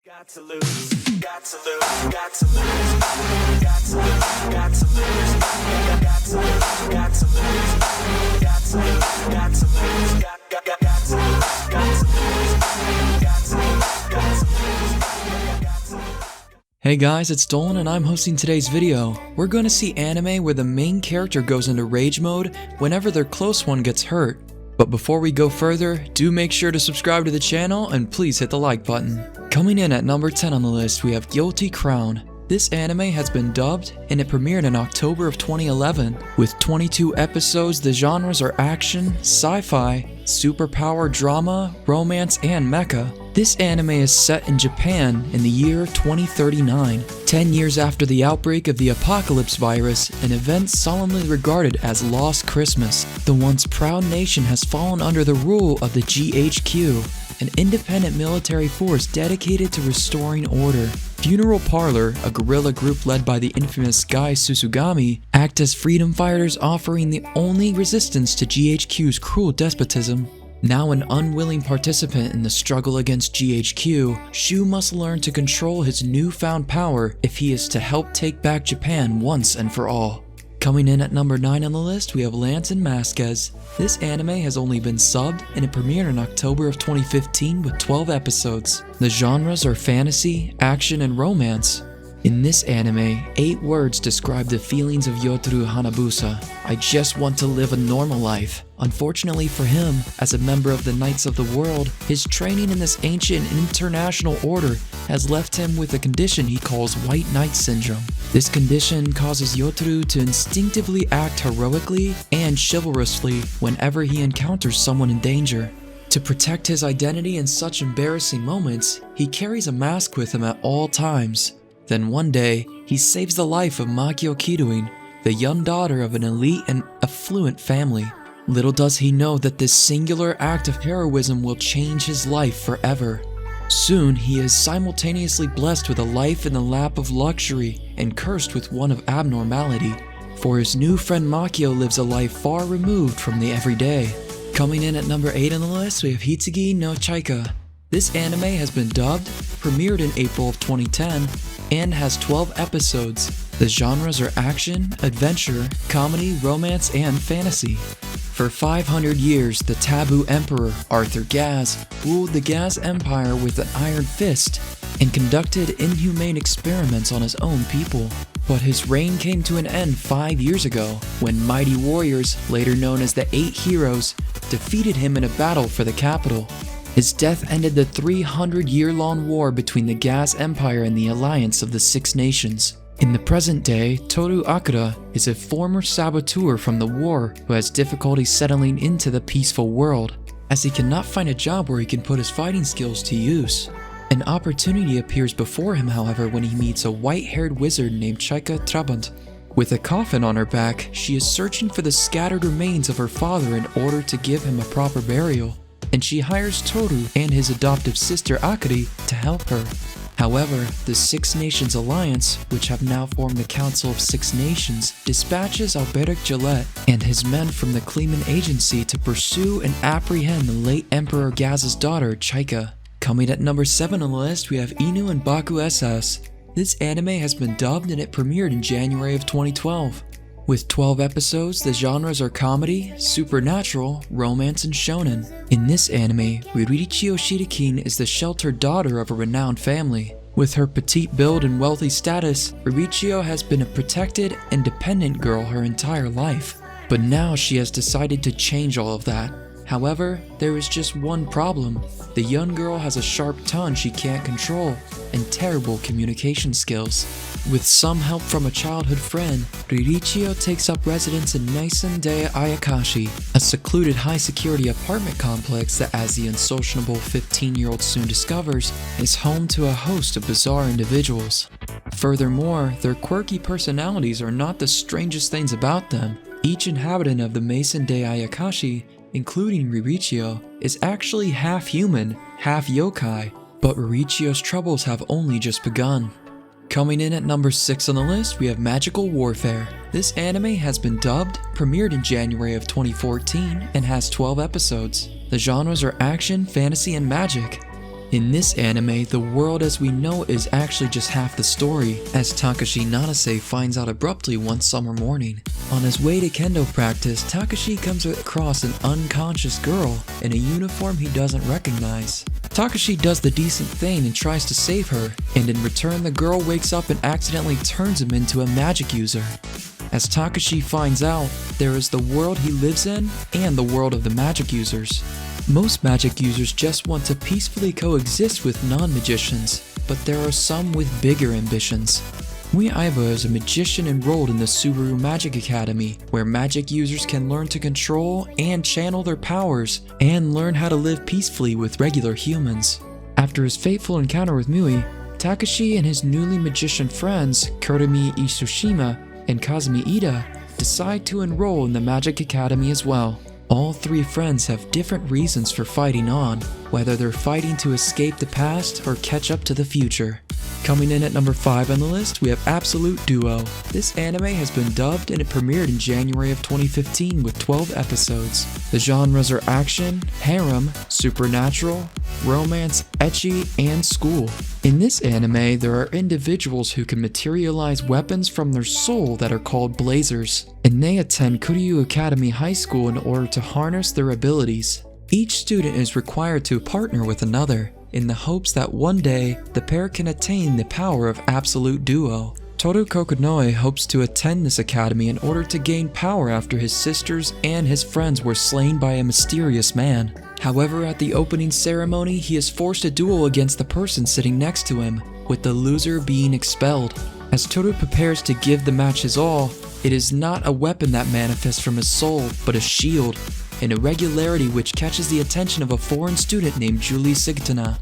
Got to lose, got to lose, got to lose, got to lose, got to lose, got to lose, got to lose, got to lose, got to lose, got to lose, got to lose, got to lose. Hey guys, it's Dolan and I'm hosting today's video. We're going to see anime where the main character goes into rage mode whenever their close one gets hurt. But before we go further, do make sure to subscribe to the channel and please hit the like button. Coming in at number 10 on the list, we have Guilty Crown. This anime has been dubbed and it premiered in October of 2011. With 22 episodes, the genres are action, sci-fi, superpower, drama, romance, and mecha. This anime is set in Japan in the year 2039, 10 years after the outbreak of the apocalypse virus, an event solemnly regarded as Lost Christmas. The once proud nation has fallen under the rule of the GHQ, an independent military force dedicated to restoring order. Funeral Parlor, a guerrilla group led by the infamous Guy Susugami, act as freedom fighters offering the only resistance to GHQ's cruel despotism. Now an unwilling participant in the struggle against GHQ, Shu must learn to control his newfound power if he is to help take back Japan once and for all. Coming in at number 9 on the list, we have Lanzan Másquez. This anime has only been subbed and it premiered in October of 2015 with 12 episodes. The genres are fantasy, action, and romance. In this anime, 8 words describe the feelings of Yotaro Hanabusa. I just want to live a normal life. Unfortunately for him, as a member of the Knights of the World, his training in this ancient international order has left him with a condition he calls White Knight Syndrome. This condition causes Yotaro to instinctively act heroically and chivalrously whenever he encounters someone in danger. To protect his identity in such embarrassing moments, he carries a mask with him at all times. Then one day, he saves the life of Makio Kidoin, the young daughter of an elite and affluent family. Little does he know that this singular act of heroism will change his life forever. Soon, he is simultaneously blessed with a life in the lap of luxury and cursed with one of abnormality. For his new friend Makio lives a life far removed from the everyday. Coming in at number 8 on the list, we have Hitsugi no Chaika. This anime has been dubbed, premiered in April of 2010, and has 12 episodes. The genres are action, adventure, comedy, romance, and fantasy. For 500 years, the taboo emperor, Arthur Gaz, ruled the Gaz Empire with an iron fist and conducted inhumane experiments on his own people. But his reign came to an end 5 years ago, when mighty warriors, later known as the 8 Heroes, defeated him in a battle for the capital. His death ended the 300-year-long war between the Gaz Empire and the Alliance of the Six Nations. In the present day, Toru Akira is a former saboteur from the war who has difficulty settling into the peaceful world, as he cannot find a job where he can put his fighting skills to use. An opportunity appears before him, however, when he meets a white-haired wizard named Chaika Trabant. With a coffin on her back, she is searching for the scattered remains of her father in order to give him a proper burial, and she hires Toru and his adoptive sister Akari to help her. However, the Six Nations Alliance, which have now formed the Council of Six Nations, dispatches Alberic Gillette and his men from the Kleeman Agency to pursue and apprehend the late Emperor Gaz's daughter, Chaika. Coming at number 7 on the list, we have Inu and Baku SS. This anime has been dubbed and it premiered in January of 2012. With 12 episodes, the genres are comedy, supernatural, romance, and shonen. In this anime, Riririchio Shirikin is the sheltered daughter of a renowned family. With her petite build and wealthy status, Riririchio has been a protected and dependent girl her entire life. But now she has decided to change all of that. However, there is just one problem. The young girl has a sharp tongue she can't control and terrible communication skills. With some help from a childhood friend, Riririchio takes up residence in Maison de Ayakashi, a secluded high-security apartment complex that, as the unsociable 15-year-old soon discovers, is home to a host of bizarre individuals. Furthermore, their quirky personalities are not the strangest things about them. Each inhabitant of the Maison de Ayakashi, including Riririchio, is actually half human, half yokai, but Riririchio's troubles have only just begun. Coming in at number 6 on the list, we have Magical Warfare. This anime has been dubbed, premiered in January of 2014, and has 12 episodes. The genres are action, fantasy, and magic. In this anime, the world as we know it is actually just half the story, as Takashi Nanase finds out abruptly one summer morning. On his way to kendo practice, Takashi comes across an unconscious girl in a uniform he doesn't recognize. Takashi does the decent thing and tries to save her, and in return the girl wakes up and accidentally turns him into a magic user. As Takashi finds out, there is the world he lives in and the world of the magic users. Most magic users just want to peacefully coexist with non-magicians, but there are some with bigger ambitions. Mui Aiba is a magician enrolled in the Subaru Magic Academy, where magic users can learn to control and channel their powers, and learn how to live peacefully with regular humans. After his fateful encounter with Mui, Takashi and his newly magician friends, Kurumi Isushima and Kazumi Ida, decide to enroll in the Magic Academy as well. All three friends have different reasons for fighting on, whether they're fighting to escape the past or catch up to the future. Coming in at number 5 on the list, we have Absolute Duo. This anime has been dubbed and it premiered in January of 2015 with 12 episodes. The genres are action, harem, supernatural, romance, ecchi, and school. In this anime, there are individuals who can materialize weapons from their soul that are called blazers, and they attend Kuryu Academy High School in order to harness their abilities. Each student is required to partner with another, in the hopes that one day the pair can attain the power of Absolute Duo. Toru Kokonoe hopes to attend this academy in order to gain power after his sisters and his friends were slain by a mysterious man. However, at the opening ceremony, he is forced to duel against the person sitting next to him, with the loser being expelled. As Toru prepares to give the match his all, it is not a weapon that manifests from his soul, but a shield, an irregularity which catches the attention of a foreign student named Julie Sigtana.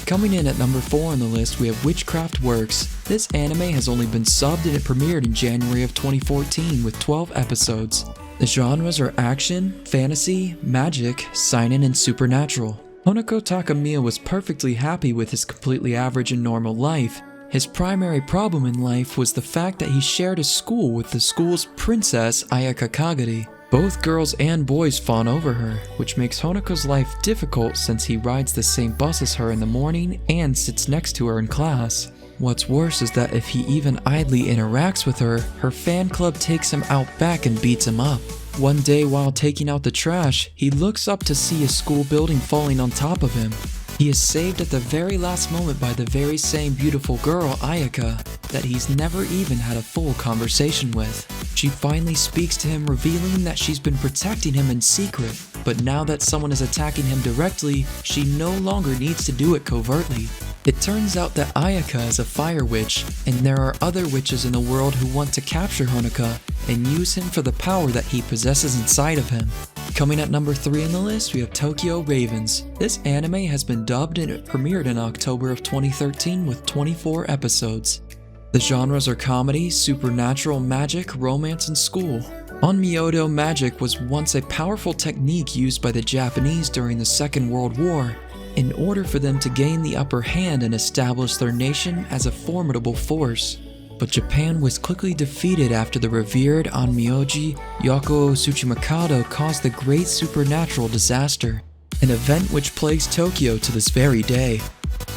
Coming in at number 4 on the list, we have Witchcraft Works. This anime has only been subbed and it premiered in January of 2014 with 12 episodes. The genres are action, fantasy, magic, seinen, and supernatural. Honoko Takamiya was perfectly happy with his completely average and normal life. His primary problem in life was the fact that he shared a school with the school's princess Ayaka Kagari. Both girls and boys fawn over her, which makes Honoko's life difficult since he rides the same bus as her in the morning and sits next to her in class. What's worse is that if he even idly interacts with her, her fan club takes him out back and beats him up. One day while taking out the trash, he looks up to see a school building falling on top of him. He is saved at the very last moment by the very same beautiful girl, Ayaka, that he's never even had a full conversation with. She finally speaks to him, revealing that she's been protecting him in secret, but now that someone is attacking him directly, she no longer needs to do it covertly. It turns out that Ayaka is a fire witch, and there are other witches in the world who want to capture Honoka and use him for the power that he possesses inside of him. Coming at number 3 on the list, we have Tokyo Ravens. This anime has been dubbed and it premiered in October of 2013 with 24 episodes. The genres are comedy, supernatural, magic, romance, and school. Onmyodo magic was once a powerful technique used by the Japanese during the Second World War, in order for them to gain the upper hand and establish their nation as a formidable force. But Japan was quickly defeated after the revered Onmyoji Yakuo Tsuchimikado caused the Great Supernatural Disaster, an event which plagues Tokyo to this very day.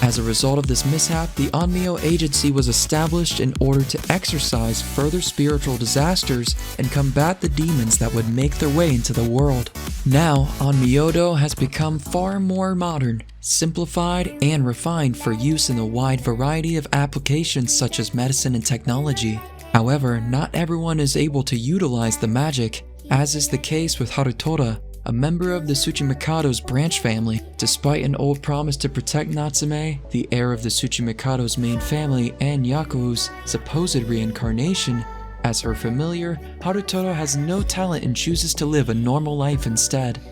As a result of this mishap, the Onmyo Agency was established in order to exorcise further spiritual disasters and combat the demons that would make their way into the world. Now, Onmyodo has become far more modern, simplified, and refined for use in a wide variety of applications such as medicine and technology. However, not everyone is able to utilize the magic, as is the case with Harutora, a member of the Tsuchimikado's branch family. Despite an old promise to protect Natsume, the heir of the Tsuchimikado's main family, and Yakuo's supposed reincarnation, as her familiar, Harutora has no talent and chooses to live a normal life instead.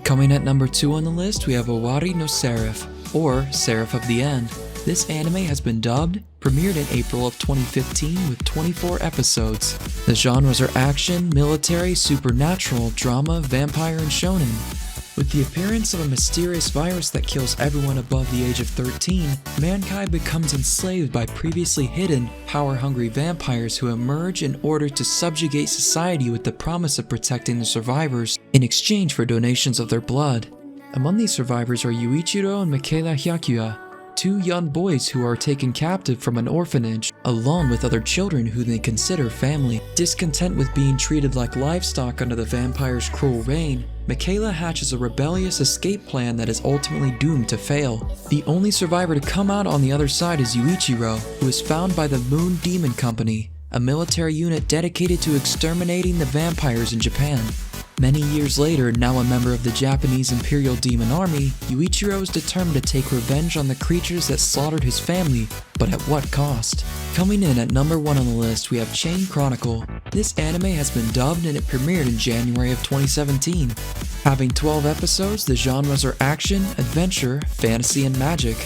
Coming at number 2 on the list, we have Owari no Seraph, or Seraph of the End. This anime has been dubbed, premiered in April of 2015 with 24 episodes. The genres are action, military, supernatural, drama, vampire, and shonen. With the appearance of a mysterious virus that kills everyone above the age of 13, mankind becomes enslaved by previously hidden, power-hungry vampires who emerge in order to subjugate society with the promise of protecting the survivors in exchange for donations of their blood. Among these survivors are Yuichiro and Michaela Hyakuya, two young boys who are taken captive from an orphanage, along with other children who they consider family. Discontent with being treated like livestock under the vampire's cruel reign, Michaela hatches a rebellious escape plan that is ultimately doomed to fail. The only survivor to come out on the other side is Yuichiro, who is found by the Moon Demon Company, a military unit dedicated to exterminating the vampires in Japan. Many years later, now a member of the Japanese Imperial Demon Army, Yuichiro is determined to take revenge on the creatures that slaughtered his family, but at what cost? Coming in at number 1 on the list, we have Chain Chronicle. This anime has been dubbed and it premiered in January of 2017. Having 12 episodes, the genres are action, adventure, fantasy, and magic.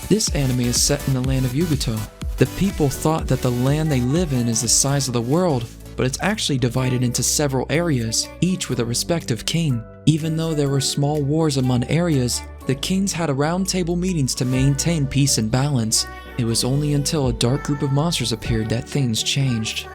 This anime is set in the land of Yugoto. The people thought that the land they live in is the size of the world, but it's actually divided into several areas, each with a respective king. Even though there were small wars among areas, the kings had round table meetings to maintain peace and balance. It was only until a dark group of monsters appeared that things changed.